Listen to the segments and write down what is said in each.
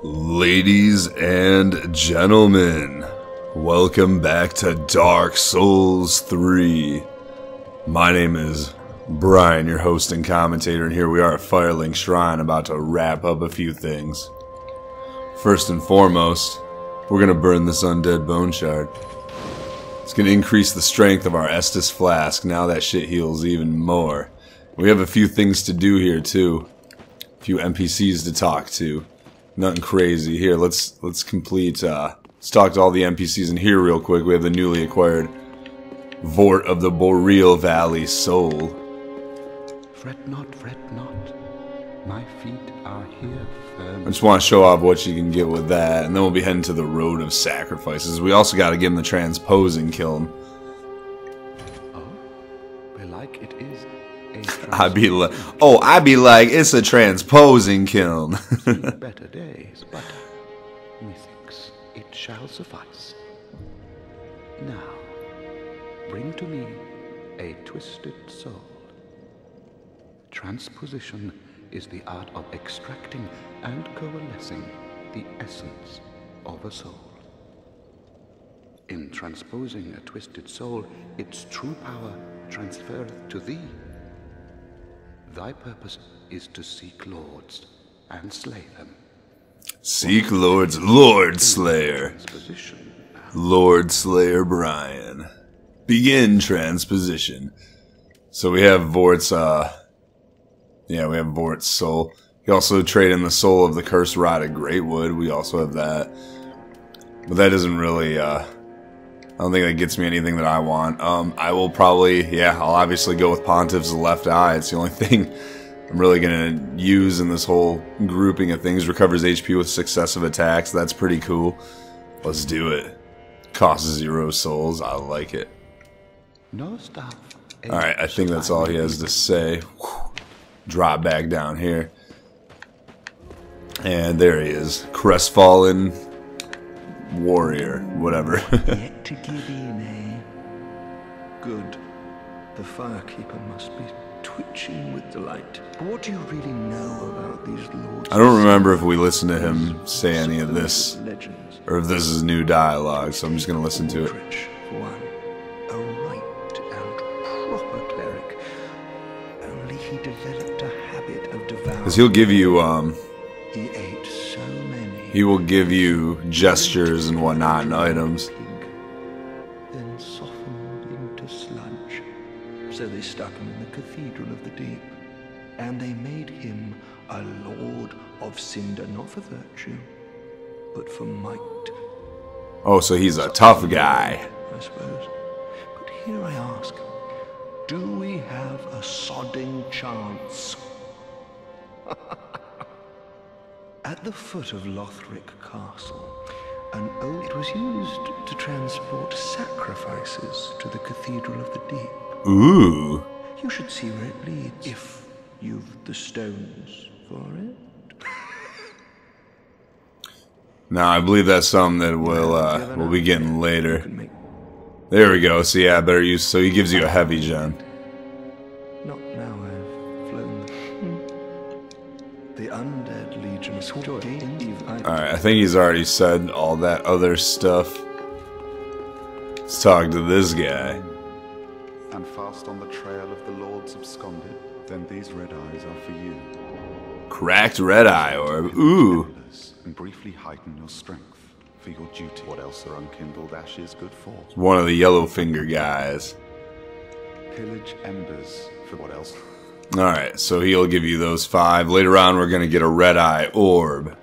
Ladies and gentlemen, welcome back to Dark Souls 3. My name is Brian, your host and commentator, and here we are at Firelink Shrine, about to wrap up a few things. First and foremost, we're going to burn this undead bone shard. It's going to increase the strength of our Estus flask. Now that shit heals even more. We have a few things to do here too. A few NPCs to talk to. Nothing crazy. Here, let's complete, let's talk to all the NPCs in here real quick. We have the newly acquired Vort of the Boreal Valley Soul. Fret not, my feet are here firm. I just want to show off what you can get with that, and then we'll be heading to the Road of Sacrifices. We also got to give him the Transposition kill him. Oh, belike it is a I'd be like, it's a Transposition kiln. better days, but methinks it shall suffice. Now, bring to me a twisted soul. Transposition is the art of extracting and coalescing the essence of a soul. In transposing a twisted soul, its true power transferreth to thee. Thy purpose is to seek lords and slay them. Seek lords, Lord Slayer. Lord Slayer Brian. Begin transposition. So we have Vort's, we have Vort's soul. You also trade in the soul of the cursed rotted greatwood. We also have that. But that doesn't really, I don't think that gets me anything that I want. I will probably, I'll obviously go with Pontiff's left eye. It's the only thing I'm really going to use in this whole grouping of things. Recovers HP with successive attacks. That's pretty cool. Let's do it. Costs 0 souls. I like it. No stuff. Alright, I think that's all he has to say. Whew. Drop back down here. And there he is. Crestfallen warrior. Whatever. Yet to give in, eh? Good. The firekeeper must be twitching with delight. But what do you really know about these lords? I don't remember if we listened to him say any of this, legends, or if this is new dialogue, so I'm just going to listen to it. for one, a right and proper cleric. Only he developed a habit of devouring. Because he'll give you, He ate so many. he will give you gestures and whatnot and items. Then softened into sludge. So they stuck him in the Cathedral of the Deep, and they made him a lord of Cinder, not for virtue, but for might. Oh, so he's a tough guy. I suppose. But here I ask, do we have a sodding chance? At the foot of Lothric Castle, an oak it was used to transport sacrifices to the Cathedral of the Deep. Ooh. You should see where it leads, if you've the stones for it. No, I believe that's something that we'll be getting later. There we go. So yeah, better use. So he gives you a heavy gem. Not now I've flown. The undead legion is Alright, I think he's already said all that other stuff. Let's talk to this guy. And fast on the trail of the lords absconded, then these red eyes are for you. Cracked red eye orb. Ooh. And briefly heighten your strength for your duty. What else are unkindled ashes good for? One of the yellow finger guys. Pillage embers for what else? Alright, so he'll give you those 5. Later on, we're going to get a red eye orb.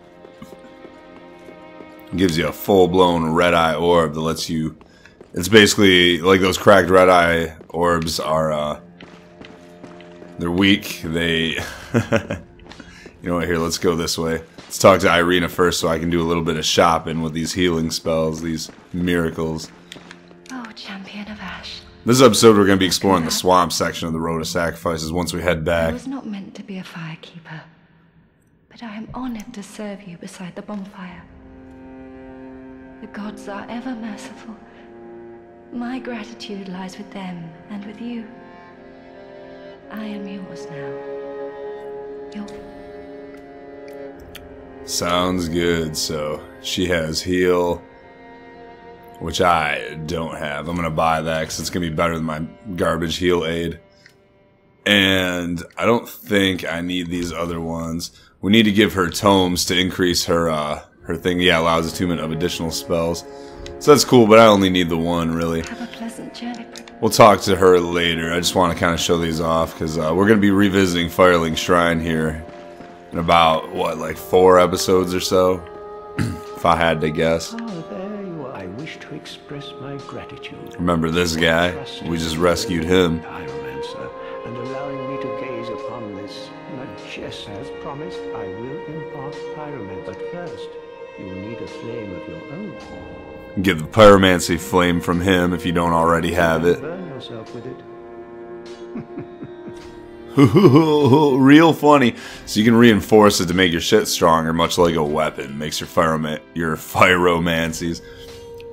Gives you a full-blown red eye orb that lets you... It's basically like those cracked red eye orbs are, they're weak. They... You know what, here, let's go this way. Let's talk to Irina first so I can do a little bit of shopping with these healing spells, these miracles. Oh, Champion of Ash. This episode we're going to be exploring the swamp section of the Road of Sacrifices once we head I back. was not meant to be a firekeeper, but I am honored to serve you beside the bonfire. The gods are ever merciful. My gratitude lies with them and with you. I am yours now. Your Sounds good. So she has heal, which I don't have. I'm going to buy that because it's going to be better than my garbage heal aid. And I don't think I need these other ones. We need to give her tomes to increase her her thing. Yeah, allows attunement of additional spells. So that's cool, but I only need the one, really. Have a pleasant journey. We'll talk to her later. I just want to kind of show these off because we're going to be revisiting Firelink Shrine here in about, what, like 4 episodes or so? If I had to guess. Oh, there you are. I wish to express my gratitude. Remember this guy? We just rescued him. Pyromancer, and allowing me to gaze upon this. Not just as promised, I will impart pyromancy. But first, you will need a flame of your own. Get the Pyromancy Flame from him if you don't already have it. Burn yourself with it. Real funny. So you can reinforce it to make your shit stronger, much like a weapon. Makes your pyromancies.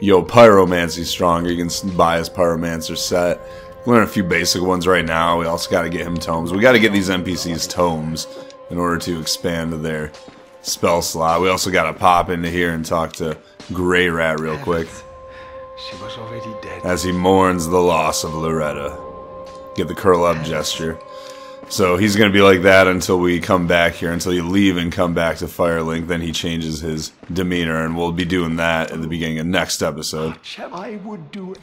Pyromancy stronger. You can buy his Pyromancer set. Learn a few basic ones right now. We also got to get him tomes. We got to get these NPCs tomes in order to expand their spell slot. We also got to pop into here and talk to Grey Rat real quick. She was already dead. As he mourns the loss of Loretta. Get the curl up gesture. So he's going to be like that until we come back here, until you leave and come back to Firelink. Then he changes his demeanor, and we'll be doing that at the beginning of next episode. I would do it.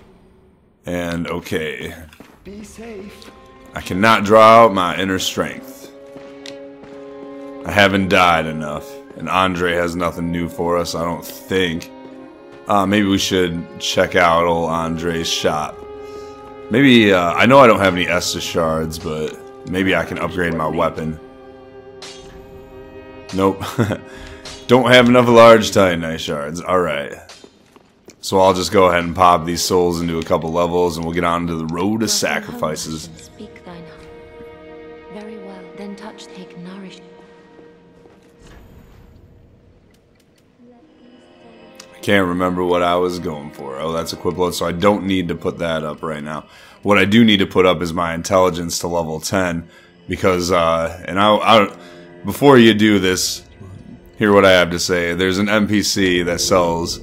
And okay. Be safe. I cannot draw out my inner strength. I haven't died enough. And Andre has nothing new for us, I don't think. Maybe we should check out old Andre's shop. Maybe, I know I don't have any Estus Shards, but maybe I can upgrade my weapon. Nope. Don't have enough large Titanite shards. Alright. So I'll just go ahead and pop these souls into a couple levels, and we'll get on to the road to sacrifices. Speak thine heart. Very well, then touch, take nourish. Can't remember what I was going for. Oh, that's equip load, so I don't need to put that up right now. What I do need to put up is my intelligence to level 10, because, before you do this, hear what I have to say. There's an NPC that sells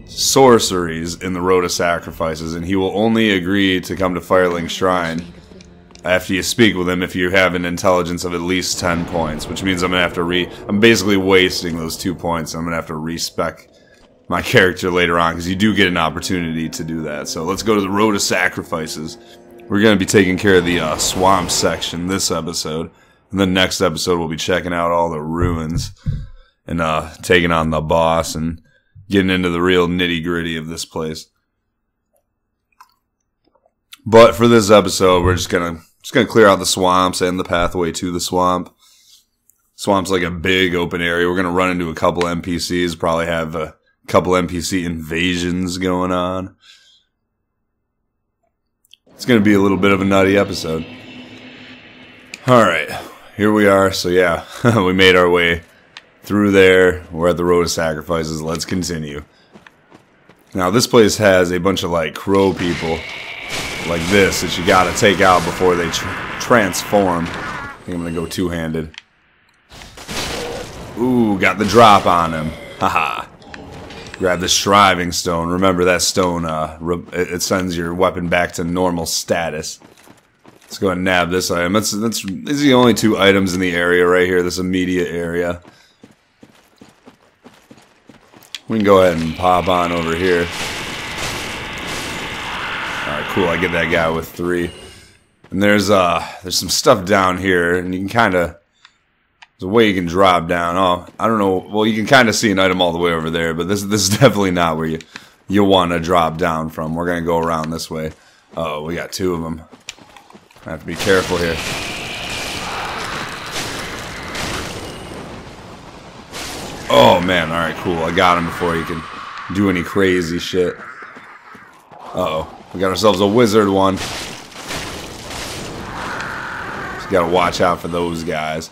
sorceries in the Road of Sacrifices, and he will only agree to come to Firelink Shrine after you speak with him if you have an intelligence of at least 10 points, which means I'm going to have to I'm basically wasting those 2 points. I'm going to have to respec my character later on, because you do get an opportunity to do that. So let's go to the Road of Sacrifices. We're going to be taking care of the swamp section this episode, and then next episode we'll be checking out all the ruins and taking on the boss and getting into the real nitty-gritty of this place. But for this episode, we're just gonna clear out the swamps and the pathway to the swamp. Swamp's like a big open area. We're gonna run into a couple NPCs, probably have a couple NPC invasions going on. It's going to be a little bit of a nutty episode. Alright, here we are. So yeah, we made our way through there. We're at the Road of Sacrifices. Let's continue. Now this place has a bunch of like crow people like this that you got to take out before they transform. I think I'm going to go two-handed. Ooh, got the drop on him. Haha. Grab the Shriving Stone. Remember that stone, it sends your weapon back to normal status. Let's go ahead and nab this item. These are the only 2 items in the area right here, this immediate area. We can go ahead and pop on over here. Alright, cool. I get that guy with 3. And there's some stuff down here, and you can kind of... There's a way you can drop down. Oh, I don't know. Well, you can kind of see an item all the way over there, but this is definitely not where you want to drop down from. We're going to go around this way. Oh, we got 2 of them. I have to be careful here. Oh, man. All right, cool. I got him before he can do any crazy shit. Uh-oh. We got ourselves a wizard one. Just got to watch out for those guys.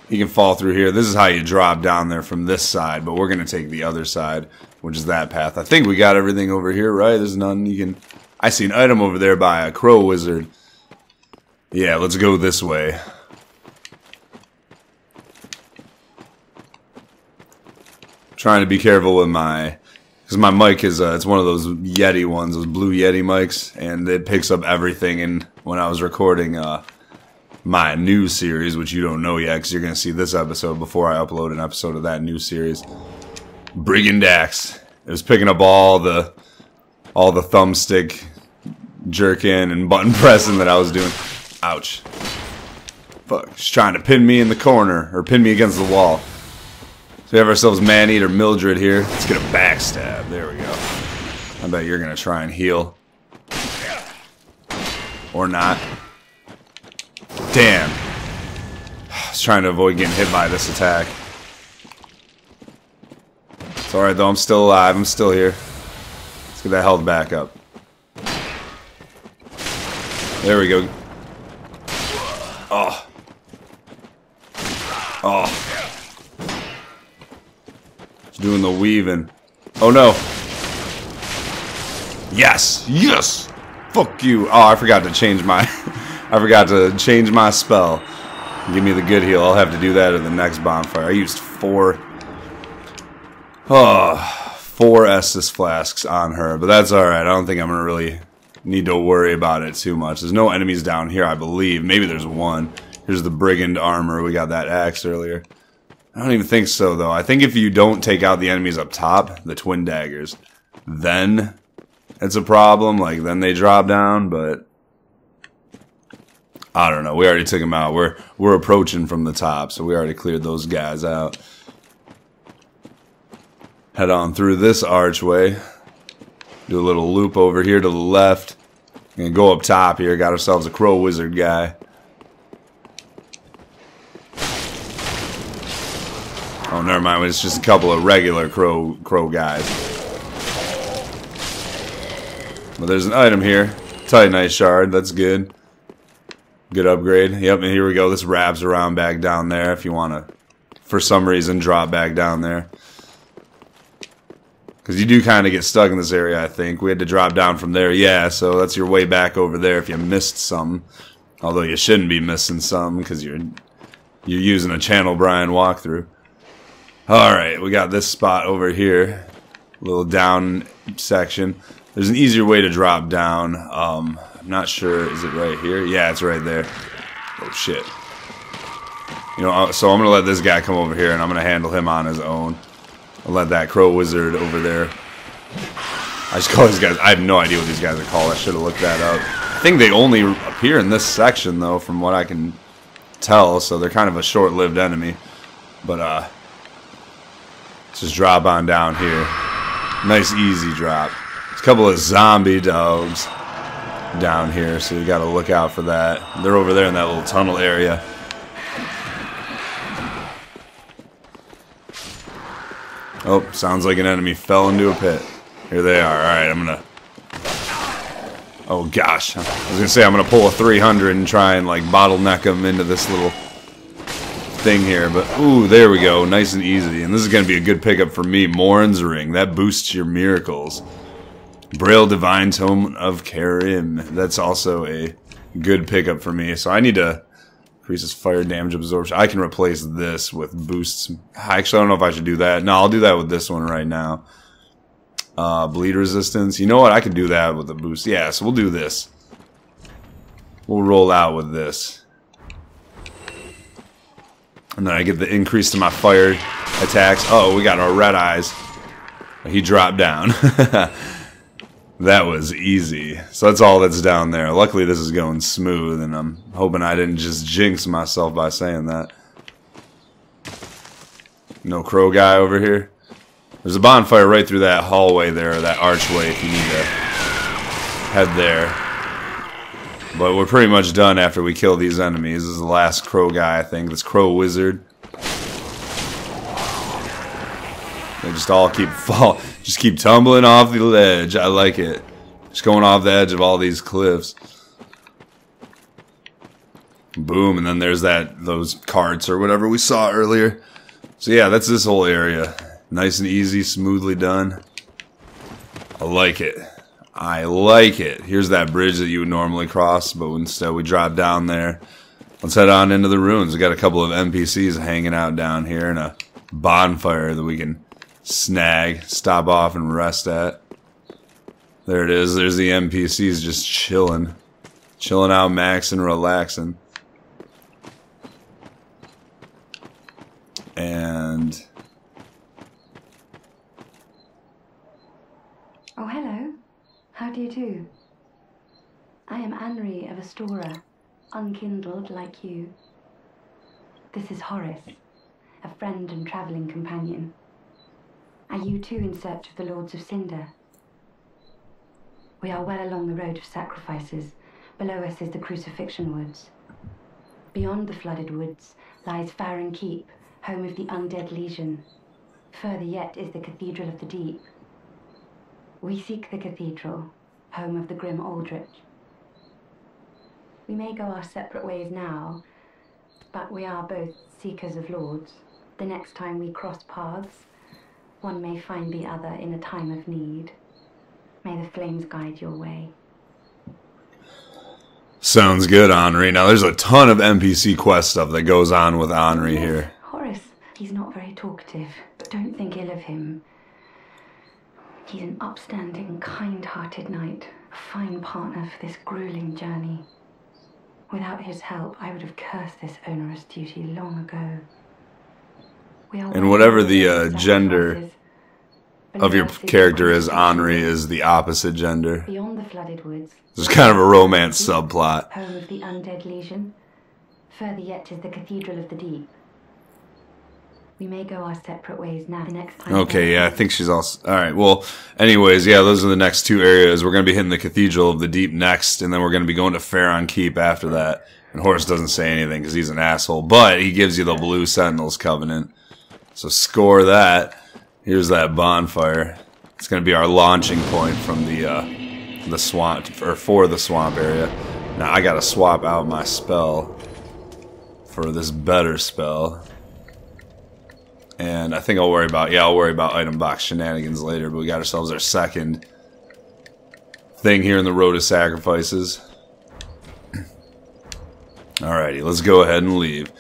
You can fall through here. This is how you drop down there from this side, but we're going to take the other side, which is that path. I think we got everything over here, right? There's none. I see an item over there by a crow wizard. Yeah, let's go this way. Trying to be careful with because my mic is, it's one of those Yeti ones, those blue Yeti mics, and it picks up everything. And when I was recording my new series, which you don't know yet, because you're going to see this episode before I upload an episode of that new series, Brigand Axe, it was picking up all the thumbstick jerking and button pressing that I was doing. Ouch. Fuck, she's trying to pin me in the corner, or pin me against the wall. So we have ourselves Man-Eater Mildred here. Let's get a backstab. There we go. I bet you're going to try and heal. Or not. Damn. I was trying to avoid getting hit by this attack. It's alright though, I'm still alive. I'm still here. Let's get that health back up. There we go. Oh. Oh. Doing the weaving. Oh no. Yes. Yes. Fuck you. Oh, I forgot to change my spell. Give me the good heal. I'll have to do that in the next bonfire. I used four Estus flasks on her, but that's alright. I don't think I'm gonna really need to worry about it too much. There's no enemies down here, I believe. Maybe there's one. Here's the brigand armor. We got that axe earlier. I don't even think so, though. I think if you don't take out the enemies up top, the twin daggers, then it's a problem. Like, then they drop down, but I don't know. We already took them out. We're approaching from the top, so we already cleared those guys out. Head on through this archway. Do a little loop over here to the left. And go up top here. Got ourselves a crow wizard guy. Oh, never mind. It's just a couple of regular crow guys. But there's an item here. Titanite Shard. That's good. Good upgrade. Yep, and here we go. This wraps around back down there if you want to, for some reason, drop back down there. Because you do kind of get stuck in this area, I think. We had to drop down from there. Yeah, so that's your way back over there if you missed some. Although you shouldn't be missing some because you're using a e.m.o.b.r.i.a.n walkthrough. Alright, we got this spot over here. A little down section. There's an easier way to drop down. I'm not sure. Is it right here? Yeah, it's right there. Oh, shit. You know, so I'm going to let this guy come over here, and I'm going to handle him on his own. I'll let that crow wizard over there. I just call these guys... I have no idea what these guys are called. I should have looked that up. I think they only appear in this section, though, from what I can tell. So they're kind of a short-lived enemy. But, let's just drop on down here. Nice, easy drop. There's a couple of zombie dogs down here, so you got to look out for that. They're over there in that little tunnel area. Oh, sounds like an enemy fell into a pit. Here they are. Alright, I'm gonna... Oh, gosh. I was gonna say I'm gonna pull a 300 and try and, like, bottleneck them into this little thing here. But, ooh, there we go. Nice and easy. And this is gonna be a good pickup for me. e.m.o.b.r.i.a.n's ring. That boosts your miracles. Boreal Divine Tome of Karim. That's also a good pickup for me. So I need to... Increases fire damage absorption. I can replace this with boosts. Actually, I don't know if I should do that. No, I'll do that with this one right now. Bleed resistance. You know what? I can do that with the boost. Yeah, so we'll do this. We'll roll out with this. And then I get the increase to my fire attacks. Oh, we got our red eyes. He dropped down. That was easy. So that's all that's down there. Luckily this is going smooth, and I'm hoping I didn't just jinx myself by saying that. No crow guy over here. There's a bonfire right through that hallway there, or that archway if you need to head there. But we're pretty much done after we kill these enemies. This is the last crow guy, I think. This crow wizard. They just all just keep tumbling off the ledge. I like it. Just going off the edge of all these cliffs. Boom, and then there's those carts or whatever we saw earlier. So yeah, that's this whole area. Nice and easy, smoothly done. I like it. I like it. Here's that bridge that you would normally cross, but instead we drop down there. Let's head on into the ruins. We got a couple of NPCs hanging out down here and a bonfire that we can snag, stop off and rest at. There it is. There's the NPCs just chilling. Chilling out, maxing, relaxing. And... Oh, hello. How do you do? I am e.m.o.b.r.i.a of Astora, unkindled like you. This is Horace, a friend and travelling companion. Are you too in search of the Lords of Cinder? We are well along the road of sacrifices. Below us is the Crucifixion Woods. Beyond the flooded woods lies Firelink Keep, home of the undead legion. Further yet is the Cathedral of the Deep. We seek the Cathedral, home of the grim Aldrich. We may go our separate ways now, but we are both seekers of lords. The next time we cross paths, one may find the other in a time of need. May the flames guide your way. Sounds good, Henri. Now, there's a ton of NPC quest stuff that goes on with Henri here. Horace, he's not very talkative, but don't think ill of him. He's an upstanding, kind-hearted knight, a fine partner for this grueling journey. Without his help, I would have cursed this onerous duty long ago. And whatever the gender of your character is, Henri is the opposite gender. Beyond the flooded woods, there's kind of a romance subplot. Home of the undead legion. Further yet is the Cathedral of the Deep. We may go our separate ways now. The next time. Okay, yeah, I think she's also... Alright, well, anyways, yeah, those are the next two areas. We're going to be hitting the Cathedral of the Deep next, and then we're going to be going to Firelink Keep after that. And Horace doesn't say anything because he's an asshole, but he gives you the Blue Sentinels Covenant. So score that. Here's that bonfire. It's going to be our launching point from the swamp, or for the swamp area. Now, I got to swap out my spell for this better spell. And I think I'll worry about item box shenanigans later, but we got ourselves our second thing here in the Road of Sacrifices. Alrighty, let's go ahead and leave.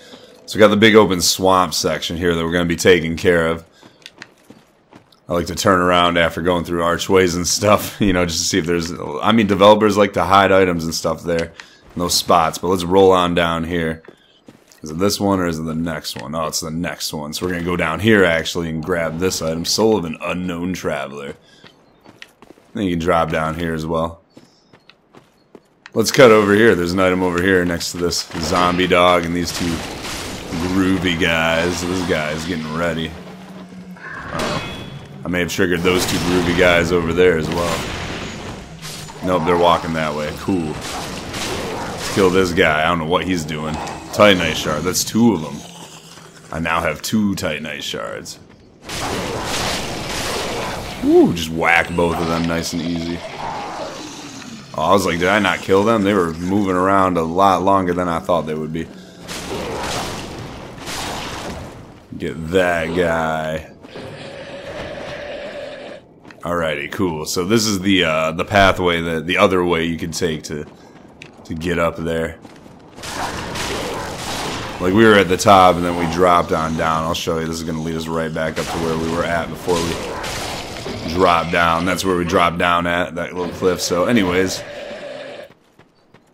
So we got the big open swamp section here that we're going to be taking care of. I like to turn around after going through archways and stuff, you know, just to see if there's... I mean, developers like to hide items and stuff there in those spots, but let's roll on down here. Is it this one or is it the next one? Oh, it's the next one. So we're going to go down here, actually, and grab this item. Soul of an Unknown Traveler. Then you can drop down here as well. Let's cut over here. There's an item over here next to this zombie dog and these two groovy guys. This guy is getting ready. I may have triggered those two groovy guys over there as well. Nope, they're walking that way. Cool. Let's kill this guy. I don't know what he's doing. Titanite Shard. That's two of them. I now have 2 Titanite Shards. Woo, just whack both of them nice and easy. Oh, I was like, did I not kill them? They were moving around a lot longer than I thought they would be. Get that guy. Alrighty, cool. So this is the pathway, the other way you could take to get up there. Like, we were at the top, and then we dropped on down. I'll show you. This is going to lead us right back up to where we were at before we dropped down. That's where we dropped down at, that little cliff. So, anyways,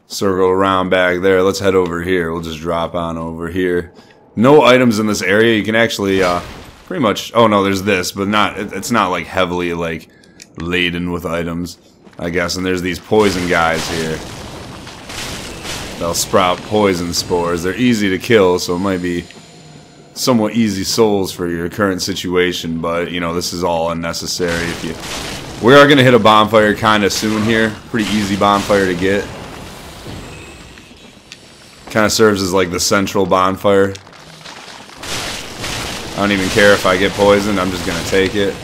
circle around back there. Let's head over here. We'll just drop on over here. No items in this area. You can actually, pretty much... Oh, no, there's this, but not. It's not, like, heavily, like, laden with items, I guess. And there's these poison guys here. They'll sprout poison spores. They're easy to kill, so it might be somewhat easy souls for your current situation, but, you know, this is all unnecessary. We are going to hit a bonfire kind of soon here. Pretty easy bonfire to get. Kind of serves as, like, the central bonfire. I don't even care if I get poisoned. I'm just going to take it.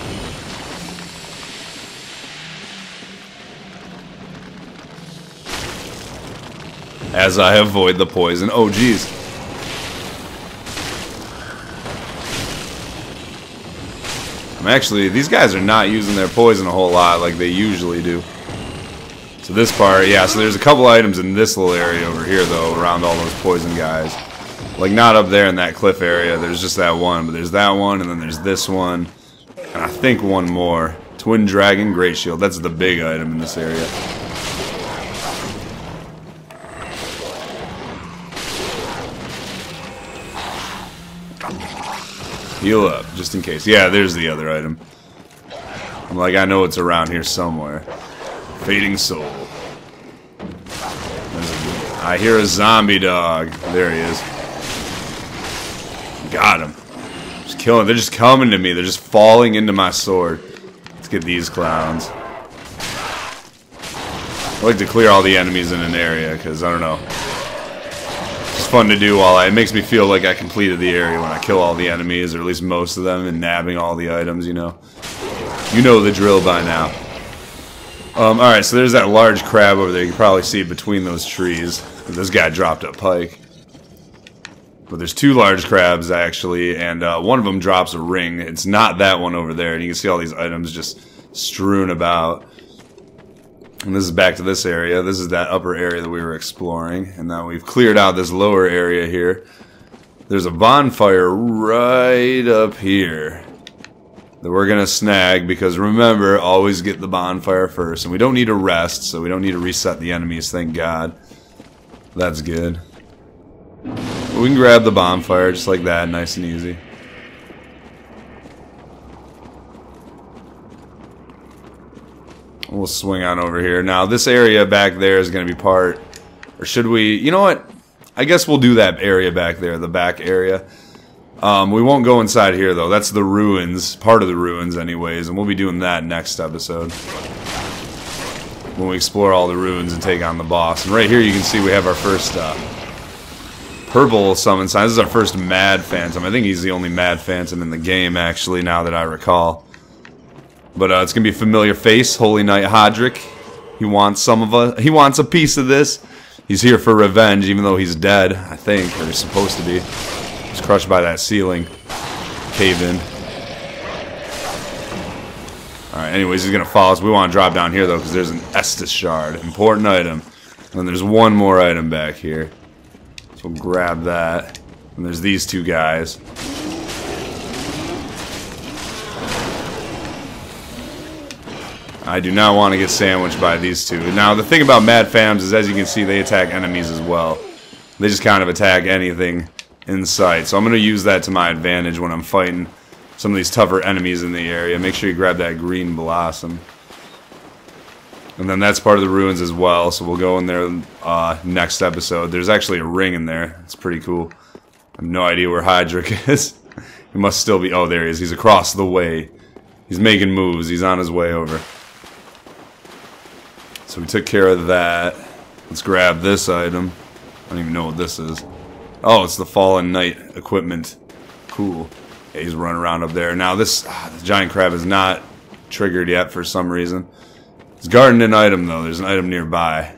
As I avoid the poison. Oh, jeez. Actually, these guys are not using their poison a whole lot like they usually do. So this part, yeah, so there's a couple items in this little area over here, though, around all those poison guys. Like, not up there in that cliff area. There's just that one, but there's that one, and then there's this one. And I think one more. Twin Dragon Great Shield. That's the big item in this area. Heal up, just in case. Yeah, there's the other item. I'm like, I know it's around here somewhere. Fading Soul. I hear a zombie dog. There he is. Got him. Just killing. They're just coming to me. They're just falling into my sword. Let's get these clowns. I like to clear all the enemies in an area because, I don't know. It's fun to do while it makes me feel like I completed the area when I kill all the enemies, or at least most of them, and nabbing all the items, you know. You know the drill by now. Alright, so there's that large crab over there. You can probably see it between those trees. This guy dropped a pike. But there's two large crabs, actually, and one of them drops a ring. It's not that one over there, and you can see all these items just strewn about. And this is back to this area. This is that upper area that we were exploring. And now we've cleared out this lower area here. There's a bonfire right up here that we're going to snag, because remember, always get the bonfire first. And we don't need to rest, so we don't need to reset the enemies, thank God. That's good. But we can grab the bonfire just like that, nice and easy. We'll swing on over here. Now, this area back there is going to be part... Or should we... You know what? I guess we'll do that area back there, the back area. We won't go inside here, though. That's the ruins. Part of the ruins, anyways. And we'll be doing that next episode. When we explore all the ruins and take on the boss. And right here you can see we have our first purple summon sign. This is our first Mad Phantom. I think he's the only Mad Phantom in the game, actually, now that I recall. But it's gonna be a familiar face, Holy Knight Hodrick. He wants some of us. He wants a piece of this. He's here for revenge, even though he's dead, I think, or he's supposed to be. He's crushed by that ceiling. Cave in. Alright, anyways, he's gonna follow us. We want to drop down here though, because there's an Estus Shard, important item. And then there's one more item back here. So we'll grab that. And there's these two guys. I do not want to get sandwiched by these two. Now, the thing about Mad Phantoms is, as you can see, they attack enemies as well. They just kind of attack anything in sight. So I'm going to use that to my advantage when I'm fighting some of these tougher enemies in the area. Make sure you grab that green blossom. And then that's part of the ruins as well, so we'll go in there next episode. There's actually a ring in there. It's pretty cool. I have no idea where Hodrick is. He must still be... Oh, there he is. He's across the way. He's making moves. He's on his way over. So we took care of that. Let's grab this item. I don't even know what this is. Oh, it's the Fallen Knight equipment. Cool. Yeah, he's running around up there. Now this the giant crab is not triggered yet for some reason. It's guarding an item though. There's an item nearby.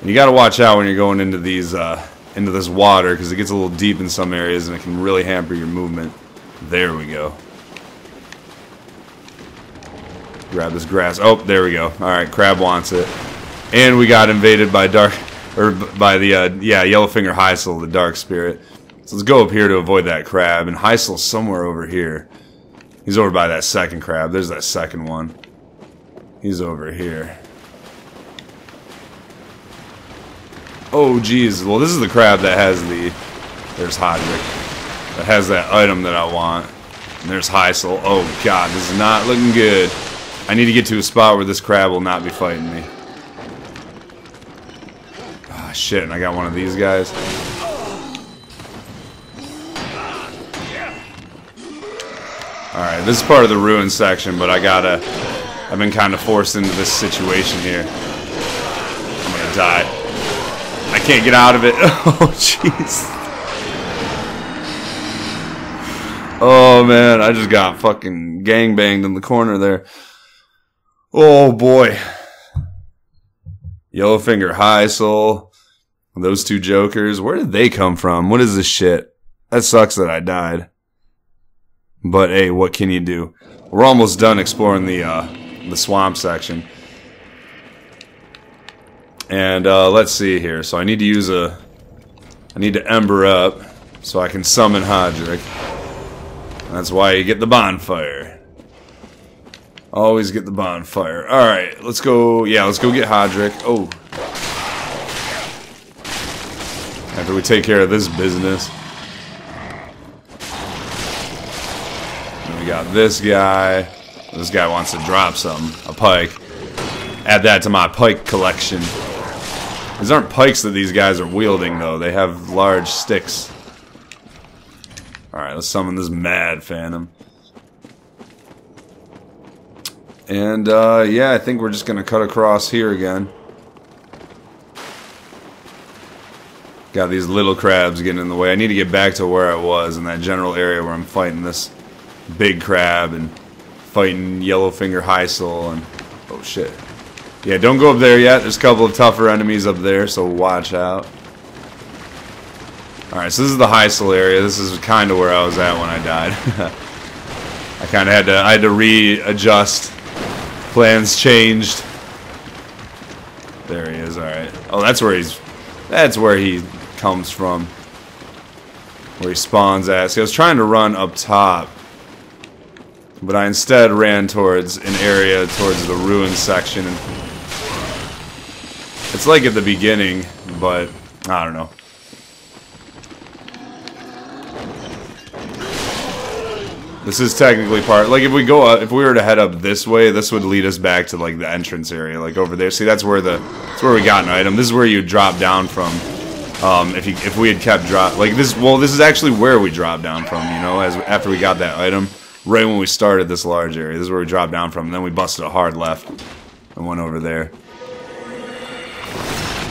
And you gotta watch out when you're going into these into this water, because it gets a little deep in some areas and it can really hamper your movement. There we go. Grab this grass. Oh, there we go. Alright, crab wants it. And we got invaded by the Yellowfinger Heisel, the dark spirit. So let's go up here to avoid that crab. And Heisel's somewhere over here. He's over by that second crab. There's that second one. He's over here. Oh, geez. Well, this is the crab that has the... There's Hodrick. That has that item that I want. And there's Heisel. Oh, God. This is not looking good. I need to get to a spot where this crab will not be fighting me. Ah, shit. And I got one of these guys. Alright, this is part of the ruin section, but I've been kind of forced into this situation here. I'm gonna die. I can't get out of it. Oh, jeez. Oh, man, I just got fucking gangbanged in the corner there. Oh, boy. Yellowfinger Heisel. Those two jokers. Where did they come from? What is this shit? That sucks that I died. But, hey, what can you do? We're almost done exploring the swamp section. And, let's see here. So I need to use I need to ember up so I can summon Hodrick. That's why you get the bonfire. Always get the bonfire. Alright, let's go. Yeah, let's go get Hodrick. Oh. After we take care of this business. Then we got this guy. This guy wants to drop something. A pike. Add that to my pike collection. These aren't pikes that these guys are wielding, though. They have large sticks. Alright, let's summon this mad phantom. And, yeah, I think we're just gonna cut across here again. Got these little crabs getting in the way. I need to get back to where I was, in that general area where I'm fighting this big crab and fighting Yellowfinger Hyssel and... oh, shit. Yeah, don't go up there yet. There's a couple of tougher enemies up there, so watch out. Alright, so this is the Hyssel area. This is kind of where I was at when I died. I kind of had to readjust. Plans changed. There he is, alright. Oh, that's where he comes from. Where he spawns at. See, I was trying to run up top. But I instead ran towards an area towards the ruins section. And it's like at the beginning, but I don't know. This is technically part, like if we go up, if we were to head up this way, this would lead us back to like the entrance area, like over there. See, that's where we got an item. This is where you drop down from. If we had kept like this, well, this is actually where we dropped down from, you know, after we got that item, right when we started this large area. This is where we dropped down from, and then we busted a hard left and went over there.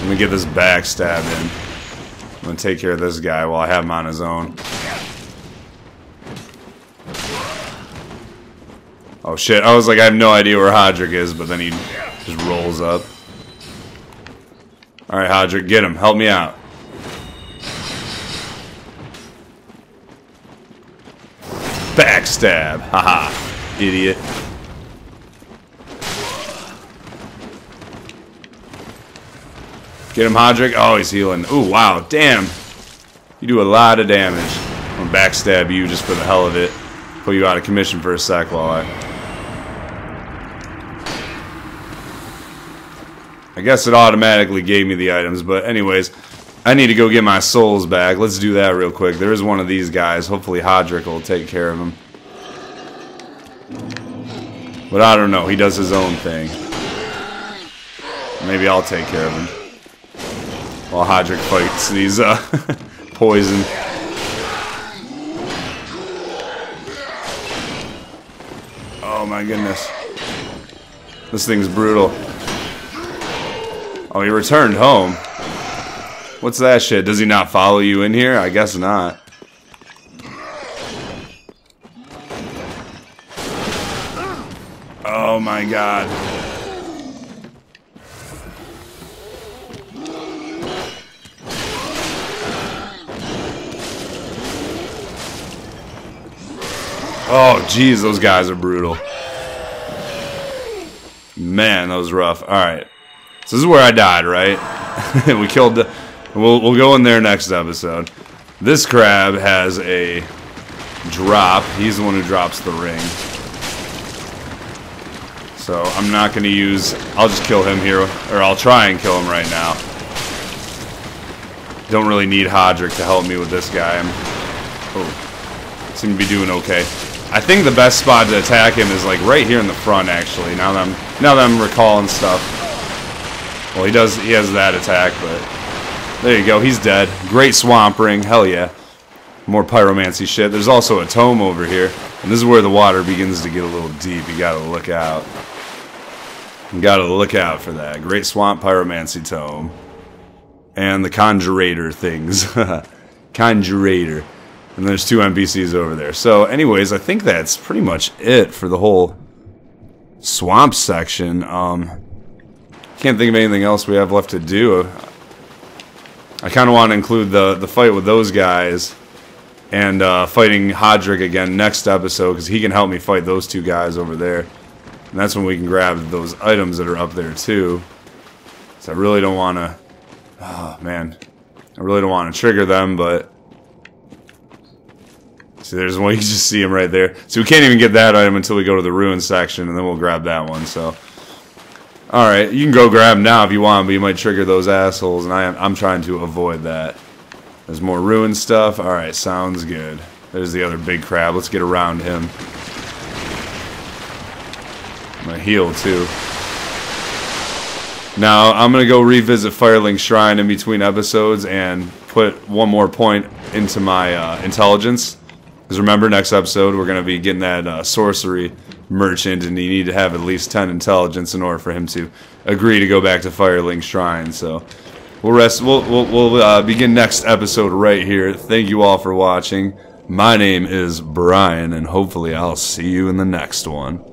Let me get this backstab in. I'm gonna take care of this guy while I have him on his own. Oh shit, I was like, I have no idea where Hodrick is, but then he just rolls up. Alright, Hodrick, get him. Help me out. Backstab. Haha. Idiot. Get him, Hodrick. Oh, he's healing. Ooh, wow. Damn. You do a lot of damage. I'm gonna backstab you just for the hell of it. Put you out of commission for a sec while I guess it automatically gave me the items, but anyways, I need to go get my souls back. Let's do that real quick. There is one of these guys. Hopefully Hodrick will take care of him. But I don't know. He does his own thing. Maybe I'll take care of him. While Hodrick fights these poison. Oh my goodness. This thing's brutal. Oh, he returned home. What's that shit? Does he not follow you in here? I guess not. Oh my god. Oh, jeez, those guys are brutal. Man, that was rough. Alright. So this is where I died, right? We killed the... We'll go in there next episode. This crab has a drop. He's the one who drops the ring. So I'm not going to use... I'll just kill him here. Or I'll try and kill him right now. Don't really need Hodrick to help me with this guy. Oh. Seem to be doing okay. I think the best spot to attack him is like right here in the front, actually. Now that I'm recalling stuff. Well, he has that attack, but there you go. He's dead. Great swamp ring. Hell yeah. More pyromancy shit. There's also a tome over here, and this is where the water begins to get a little deep. You gotta look out. You gotta look out for that. Great swamp pyromancy tome. And the conjurator things. Conjurator. And there's 2 NPCs over there. So, anyways, I think that's pretty much it for the whole swamp section. Can't think of anything else we have left to do. I kind of want to include the fight with those guys and fighting Hodrick again next episode, because he can help me fight those 2 guys over there. And that's when we can grab those items that are up there too. So I really don't want to... Oh, man. I really don't want to trigger them, but... So there's one, you can just see him right there. So we can't even get that item until we go to the ruin section, and then we'll grab that one. So, alright, you can go grab them now if you want, but you might trigger those assholes, and I'm trying to avoid that. There's more ruin stuff. Alright, sounds good. There's the other big crab. Let's get around him. I'm gonna heal, too. Now, I'm going to go revisit Firelink Shrine in between episodes and put one more point into my intelligence. Because remember, next episode, we're going to be getting that sorcery merchant, and you need to have at least 10 intelligence in order for him to agree to go back to Firelink Shrine. So, we'll begin next episode right here. Thank you all for watching. My name is Brian, and hopefully I'll see you in the next one.